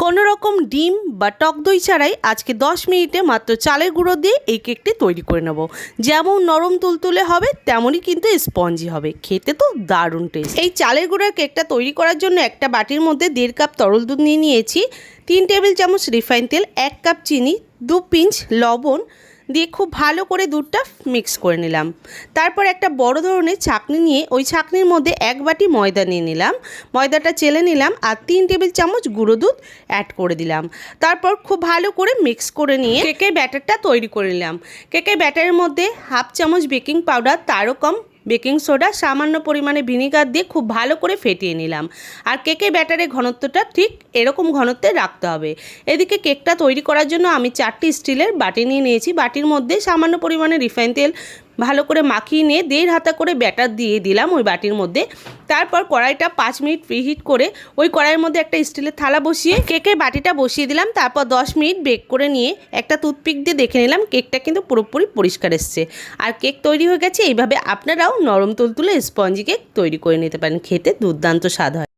কোনো রকম ডিম বা টক দই ছাড়াই আজকে 10 মিনিটে মাত্র চালের গুঁড়ো দিয়ে এই কেকটি তৈরি করে নেব। যেমন নরম তুলতুলে হবে তেমনই কিন্তু স্পঞ্জি হবে, খেতে তো দারুণ টেস্ট। এই চালের গুঁড়োর কেকটা তৈরি করার জন্য একটা বাটির মধ্যে 1.5 কাপ তরল দুধ নিয়ে নিয়েছি, 3 টেবিল চামচ রিফাইন তেল, 1 কাপ চিনি, 2 পিঞ্চ লবণ দিয়ে খুব ভালো করে দুধটা মিক্স করে নিলাম। তারপর একটা বড় ধরনের ছাঁকনি নিয়ে ওই ছাঁকনির মধ্যে 1 বাটি ময়দা নিয়ে নিলাম, ময়দাটা চেলে নিলাম আর 3 টেবিল চামচ গুঁড়ো দুধ অ্যাড করে দিলাম। তারপর খুব ভালো করে মিক্স করে নিয়ে কেকের ব্যাটারটা তৈরি করে নিলাম। কেকের ব্যাটারের মধ্যে 1/2 চামচ বেকিং পাউডার, তারও কম বেকিং সোডা, সামান্য পরিমাণে ভিনিগার দিয়ে খুব ভালো করে ফেটিয়ে নিলাম। আর কেকের ব্যাটারের ঘনত্বটা ঠিক এরকম ঘনত্বে রাখতে হবে। এদিকে কেকটা তৈরি করার জন্য আমি 4টি স্টিলের বাটি নিয়ে নিয়েছি। বাটির মধ্যে সামান্য পরিমাণে রিফাইন তেল ভালো করে মাখিয়ে নিয়ে 1.5 হাতা করে ব্যাটার দিয়ে দিলাম ওই বাটির মধ্যে। তারপর কড়াইটা 5 মিনিট প্রিহিট করে ওই কড়াইয়ের মধ্যে একটা স্টিলের থালা বসিয়ে কেকের বাটিটা বসিয়ে দিলাম। তারপর 10 মিনিট বেক করে নিয়ে একটা টুথপিক দিয়ে দেখে নিলাম কেকটা কিন্তু পুরোপুরি পরিষ্কার এসছে। আর কেক তৈরি হয়ে গেছে। এইভাবে আপনারাও নরম তুলতুলে স্পঞ্জি কেক তৈরি করে নিতে পারেন, খেতে দুর্দান্ত স্বাদ হয়।